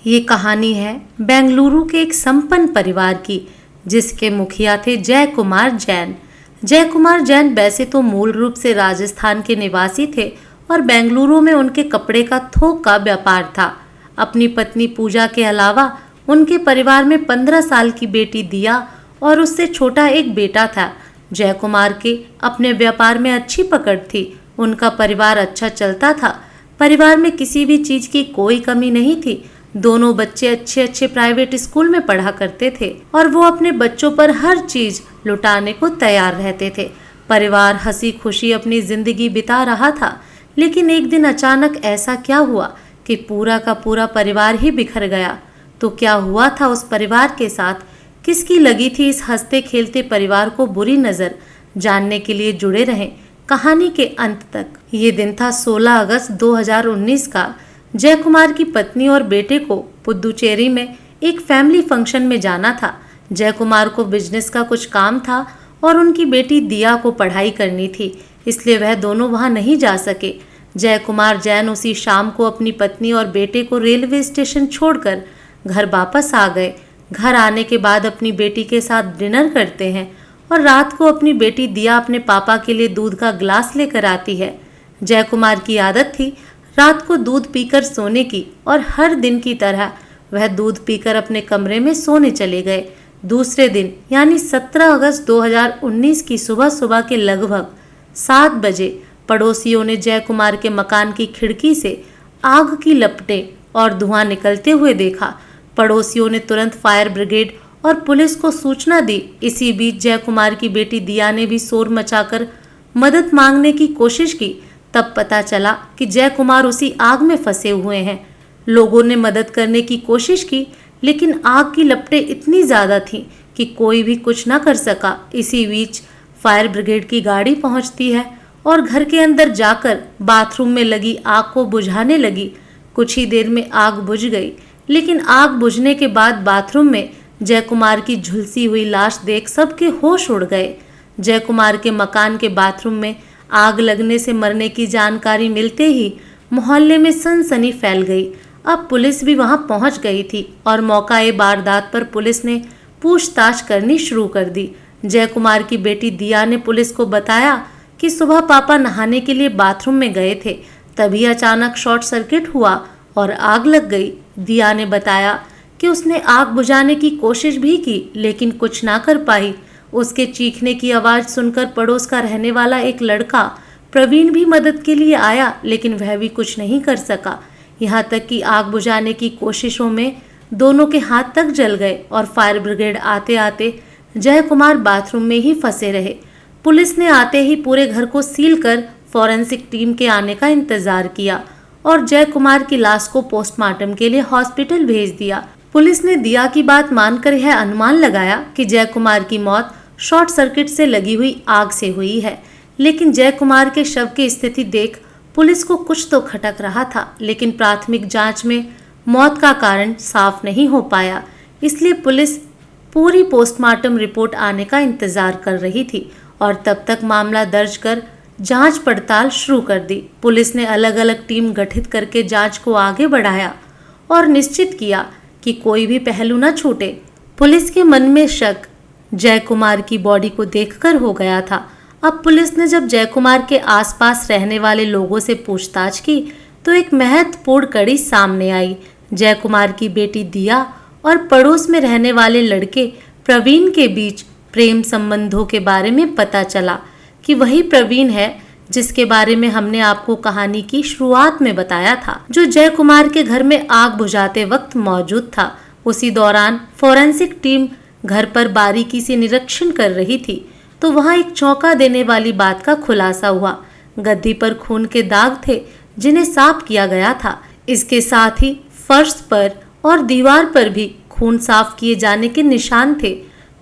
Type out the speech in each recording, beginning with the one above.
ये कहानी है बेंगलुरु के एक संपन्न परिवार की, जिसके मुखिया थे जय कुमार जैन। जय कुमार जैन वैसे तो मूल रूप से राजस्थान के निवासी थे और बेंगलुरु में उनके कपड़े का थोक का व्यापार था। अपनी पत्नी पूजा के अलावा उनके परिवार में 15 साल की बेटी दिया और उससे छोटा एक बेटा था। जय कुमार के अपने व्यापार में अच्छी पकड़ थी, उनका परिवार अच्छा चलता था। परिवार में किसी भी चीज की कोई कमी नहीं थी। दोनों बच्चे अच्छे अच्छे प्राइवेट स्कूल में पढ़ा करते थे और वो अपने बच्चों पर हर चीज लुटाने को तैयार रहते थे। परिवार हंसी खुशी अपनी जिंदगी बिता रहा था, लेकिन एक दिन अचानक ऐसा क्या हुआ कि पूरा का पूरा परिवार ही बिखर गया। तो क्या हुआ था उस परिवार के साथ, किसकी लगी थी इस हंसते खेलते परिवार को बुरी नजर, जानने के लिए जुड़े रहें कहानी के अंत तक। ये दिन था 16 अगस्त 2019 का। जय कुमार की पत्नी और बेटे को पुदुचेरी में एक फैमिली फंक्शन में जाना था। जय कुमार को बिजनेस का कुछ काम था और उनकी बेटी दिया को पढ़ाई करनी थी, इसलिए वह दोनों वहां नहीं जा सके। जय कुमार जैन उसी शाम को अपनी पत्नी और बेटे को रेलवे स्टेशन छोड़कर घर वापस आ गए। घर आने के बाद अपनी बेटी के साथ डिनर करते हैं और रात को अपनी बेटी दिया अपने पापा के लिए दूध का ग्लास लेकर आती है। जय कुमार की आदत थी रात को दूध पीकर सोने की और हर दिन की तरह वह दूध पीकर अपने कमरे में सोने चले गए। दूसरे दिन यानी 17 अगस्त 2019 की सुबह सुबह के लगभग 7 बजे पड़ोसियों ने जय कुमार के मकान की खिड़की से आग की लपटें और धुआं निकलते हुए देखा। पड़ोसियों ने तुरंत फायर ब्रिगेड और पुलिस को सूचना दी। इसी बीच जय कुमार की बेटी दिया ने भी शोर मचाकर मदद मांगने की कोशिश की। तब पता चला कि जय कुमार उसी आग में फंसे हुए हैं। लोगों ने मदद करने की कोशिश की, लेकिन आग की लपटें इतनी ज्यादा थीं कि कोई भी कुछ न कर सका। इसी बीच फायर ब्रिगेड की गाड़ी पहुंचती है और घर के अंदर जाकर बाथरूम में लगी आग को बुझाने लगी। कुछ ही देर में आग बुझ गई, लेकिन आग बुझने के बाद बाथरूम में जय कुमार की झुलसी हुई लाश देख सबके होश उड़ गए। जय कुमार के मकान के बाथरूम में आग लगने से मरने की जानकारी मिलते ही मोहल्ले में सनसनी फैल गई। अब पुलिस भी वहां पहुंच गई थी और मौका-ए वारदात पर पुलिस ने पूछताछ करनी शुरू कर दी। जय कुमार की बेटी दिया ने पुलिस को बताया कि सुबह पापा नहाने के लिए बाथरूम में गए थे, तभी अचानक शॉर्ट सर्किट हुआ और आग लग गई। दिया ने बताया कि उसने आग बुझाने की कोशिश भी की, लेकिन कुछ ना कर पाई। उसके चीखने की आवाज सुनकर पड़ोस का रहने वाला एक लड़का प्रवीण भी मदद के लिए आया, लेकिन वह भी कुछ नहीं कर सका। यहाँ तक कि आग बुझाने की कोशिशों में दोनों के हाथ तक जल गए और फायर ब्रिगेड आते आते जय कुमार बाथरूम में ही फंसे रहे। पुलिस ने आते ही पूरे घर को सील कर फॉरेंसिक टीम के आने का इंतजार किया और जय कुमार की लाश को पोस्टमार्टम के लिए हॉस्पिटल भेज दिया। पुलिस ने दिया की बात मानकर यह अनुमान लगाया कि जय कुमार की मौत शॉर्ट सर्किट से लगी हुई आग से हुई है, लेकिन जय कुमार के शव की स्थिति देख पुलिस को कुछ तो खटक रहा था, लेकिन प्राथमिक जांच में मौत का कारण साफ नहीं हो पाया। इसलिए पुलिस पूरी पोस्टमार्टम रिपोर्ट आने का इंतजार कर रही थी और तब तक मामला दर्ज कर जांच पड़ताल शुरू कर दी। पुलिस ने अलग अलग टीम गठित करके जांच को आगे बढ़ाया और निश्चित किया कि कोई भी पहलू न छूटे। पुलिस के मन में शक जय कुमार की बॉडी को देखकर हो गया था। अब पुलिस ने जब जय कुमार के आसपास रहने वाले लोगों से पूछताछ की तो एक महत्वपूर्ण कड़ी सामने आई। जय कुमार की बेटी दिया और पड़ोस में रहने वाले लड़के प्रवीण के बीच प्रेम संबंधों के बारे में पता चला कि वही प्रवीण है जिसके बारे में हमने आपको कहानी की शुरुआत में बताया था, जो जय कुमार के घर में आग बुझाते वक्त मौजूद था। उसी दौरान फॉरेंसिक टीम घर पर बारीकी से निरीक्षण कर रही थी तो वहां एक चौंका देने वाली बात का खुलासा हुआ। गद्दी पर खून के दाग थे जिन्हें साफ किया गया था। इसके साथ ही फर्श पर और दीवार पर भी खून साफ किए जाने के निशान थे।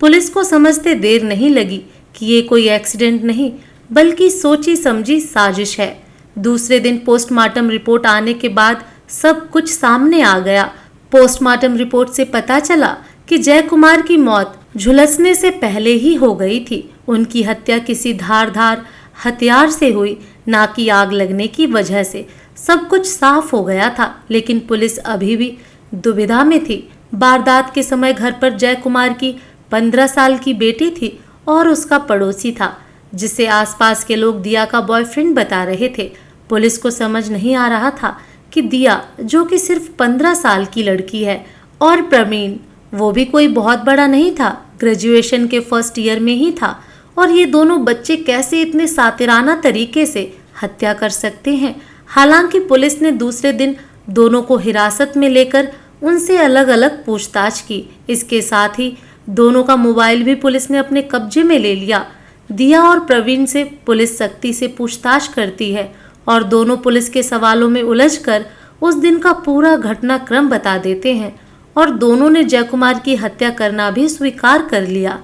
पुलिस को समझते देर नहीं लगी कि ये कोई एक्सीडेंट नहीं बल्कि सोची समझी साजिश है। दूसरे दिन पोस्टमार्टम रिपोर्ट आने के बाद सब कुछ सामने आ गया। पोस्टमार्टम रिपोर्ट से पता चला कि जय कुमार की मौत झुलसने से पहले ही हो गई थी। उनकी हत्या किसी धारदार हथियार से हुई, ना कि आग लगने की वजह से। सब कुछ साफ हो गया था, लेकिन पुलिस अभी भी दुविधा में थी। वारदात के समय घर पर जय कुमार की 15 साल की बेटी थी और उसका पड़ोसी था, जिसे आसपास के लोग दिया का बॉयफ्रेंड बता रहे थे। पुलिस को समझ नहीं आ रहा था कि दिया, जो कि सिर्फ 15 साल की लड़की है, और प्रवीण, वो भी कोई बहुत बड़ा नहीं था, ग्रेजुएशन के फर्स्ट ईयर में ही था, और ये दोनों बच्चे कैसे इतने सातिराना तरीके से हत्या कर सकते हैं। हालांकि पुलिस ने दूसरे दिन दोनों को हिरासत में लेकर उनसे अलग अलग पूछताछ की। इसके साथ ही दोनों का मोबाइल भी पुलिस ने अपने कब्जे में ले लिया। दिया और प्रवीण से पुलिस सख्ती से पूछताछ करती है और दोनों पुलिस के सवालों में उलझकर उस दिन का पूरा घटनाक्रम बता देते हैं और दोनों ने जय कुमार की हत्या करना भी स्वीकार कर लिया।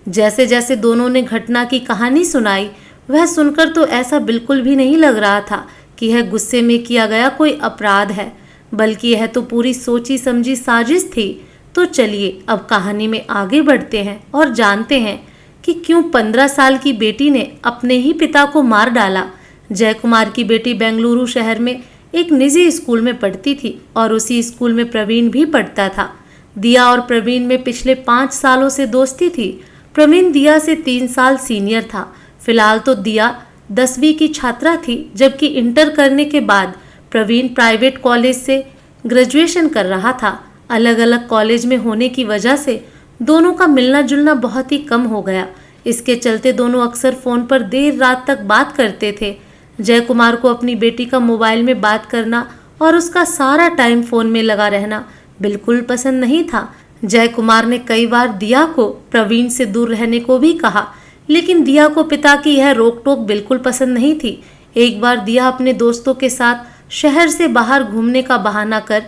जैसे जैसे दोनों ने घटना की कहानी सुनाई, वह सुनकर तो ऐसा बिल्कुल भी नहीं लग रहा था कि यह गुस्से में किया गया कोई अपराध है, बल्कि यह तो पूरी सोची समझी साजिश थी। तो चलिए अब कहानी में आगे बढ़ते हैं और जानते हैं कि क्यों 15 साल की बेटी ने अपने ही पिता को मार डाला। जय कुमार की बेटी बेंगलुरु शहर में एक निजी स्कूल में पढ़ती थी और उसी स्कूल में प्रवीण भी पढ़ता था। दिया और प्रवीण में पिछले 5 सालों से दोस्ती थी। प्रवीण दिया से 3 साल सीनियर था। फिलहाल तो दिया 10वीं की छात्रा थी, जबकि इंटर करने के बाद प्रवीण प्राइवेट कॉलेज से ग्रेजुएशन कर रहा था। अलग अलग कॉलेज में होने की वजह से दोनों का मिलना जुलना बहुत ही कम हो गया। इसके चलते दोनों अक्सर फ़ोन पर देर रात तक बात करते थे। जय कुमार को अपनी बेटी का मोबाइल में बात करना और उसका सारा टाइम फ़ोन में लगा रहना बिल्कुल पसंद नहीं था। जय कुमार ने कई बार दिया को प्रवीण से दूर रहने को भी कहा, लेकिन दिया को पिता की यह रोक टोक बिल्कुल पसंद नहीं थी। एक बार दिया अपने दोस्तों के साथ शहर से बाहर घूमने का बहाना कर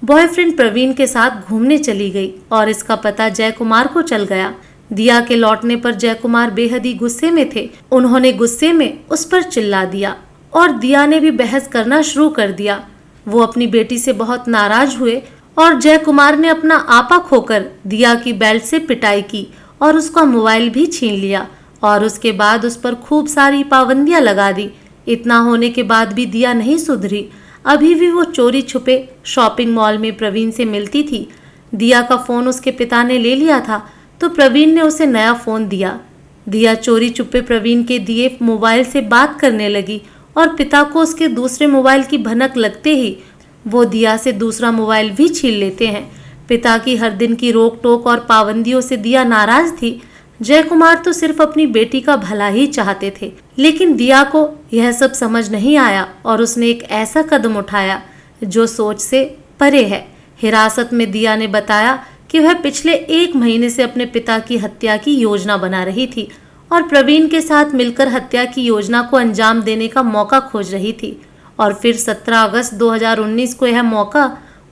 बॉयफ्रेंड प्रवीण के साथ घूमने चली गई और इसका पता जय कुमार को चल गया। दिया के लौटने पर जय कुमार बेहद ही गुस्से में थे। उन्होंने गुस्से में उस पर चिल्ला दिया और दिया ने भी बहस करना शुरू कर दिया। वो अपनी बेटी से बहुत नाराज हुए और जय कुमार ने अपना आपा खोकर दिया की बेल्ट से पिटाई की और उसका मोबाइल भी छीन लिया और उसके बाद उस पर खूब सारी पाबंदियां लगा दी। इतना होने के बाद भी दिया नहीं सुधरी। अभी भी वो चोरी छुपे शॉपिंग मॉल में प्रवीण से मिलती थी। दिया का फ़ोन उसके पिता ने ले लिया था तो प्रवीण ने उसे नया फ़ोन दिया। दिया चोरी छुपे प्रवीण के दिए मोबाइल से बात करने लगी और पिता को उसके दूसरे मोबाइल की भनक लगते ही वो दिया से दूसरा मोबाइल भी छीन लेते हैं। पिता की हर दिन की रोक टोक और पाबंदियों से दिया नाराज थी। जय कुमार तो सिर्फ अपनी बेटी का भला ही चाहते थे, लेकिन दिया को यह सब समझ नहीं आया और उसने एक ऐसा कदम उठाया जो सोच से परे है। हिरासत में दिया ने बताया कि वह पिछले 1 महीने से अपने पिता की हत्या की योजना बना रही थी और प्रवीण के साथ मिलकर हत्या की योजना को अंजाम देने का मौका खोज रही थी। और फिर 17 अगस्त 2019 को यह मौका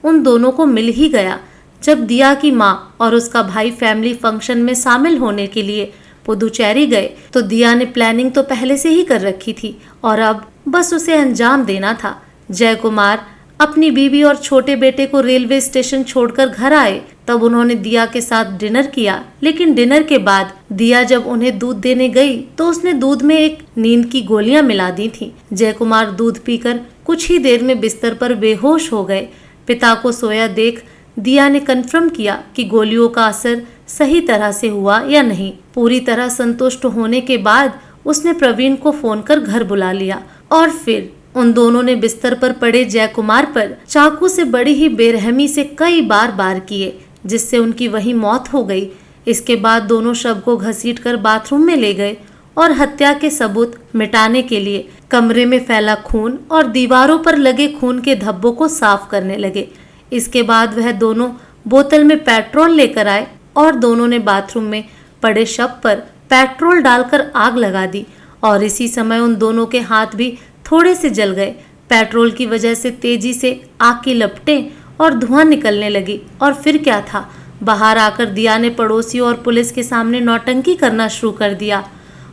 उन दोनों को मिल ही गया, जब दिया की माँ और उसका भाई फैमिली फंक्शन में शामिल होने के लिए पुदुचेरी गए। तो दिया ने प्लानिंग तो पहले से ही कर रखी थी और अब बस उसे अंजाम देना था। जय कुमार अपनी बीवी और छोटे बेटे को रेलवे स्टेशन छोड़कर घर आए। तब उन्होंने दिया के साथ डिनर किया, लेकिन डिनर के बाद दिया जब उन्हें दूध देने गई तो उसने दूध में एक नींद की गोलियां मिला दी थी। जय कुमार दूध पीकर कुछ ही देर में बिस्तर पर बेहोश हो गए। पिता को सोया देख दिया ने कन्फर्म किया कि गोलियों का असर सही तरह से हुआ या नहीं। पूरी तरह संतुष्ट होने के बाद उसने प्रवीण को फोन कर घर बुला लिया और फिर उन दोनों ने बिस्तर पर पड़े जय कुमार पर चाकू से बड़ी ही बेरहमी से कई बार वार किए, जिससे उनकी वही मौत हो गई। इसके बाद दोनों शव को घसीटकर बाथरूम में ले गए और हत्या के सबूत मिटाने के लिए कमरे में फैला खून और दीवारों पर लगे खून के धब्बों को साफ करने लगे। इसके बाद वह दोनों बोतल में पेट्रोल लेकर आए और दोनों ने बाथरूम में पड़े शव पर पेट्रोल डालकर आग लगा दी और इसी समय उन दोनों के हाथ भी थोड़े से जल गए। पेट्रोल की वजह से तेजी से आग की लपटें और धुआं निकलने लगी और फिर क्या था, बाहर आकर दिया ने पड़ोसियों और पुलिस के सामने नौटंकी करना शुरू कर दिया।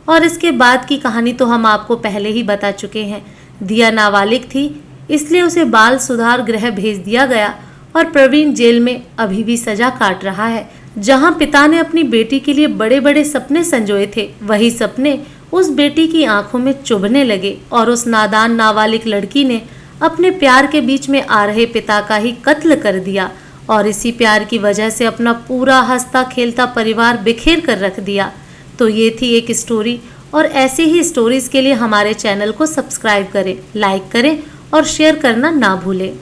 और इसके बाद की कहानी तो हम आपको पहले ही बता चुके हैं। दिया नाबालिग थी, इसलिए उसे बाल सुधार गृह भेज दिया गया और प्रवीण जेल में अभी भी सजा काट रहा है। जहां पिता ने अपनी बेटी के लिए बड़े बड़े सपने संजोए थे, वही सपने उस बेटी की आंखों में चुभने लगे और उस नादान नाबालिग लड़की ने अपने प्यार के बीच में आ रहे पिता का ही कत्ल कर दिया और इसी प्यार की वजह से अपना पूरा हंसता खेलता परिवार बिखेर कर रख दिया। तो ये थी एक स्टोरी, और ऐसी ही स्टोरीज के लिए हमारे चैनल को सब्सक्राइब करें, लाइक करें और शेयर करना ना भूलें।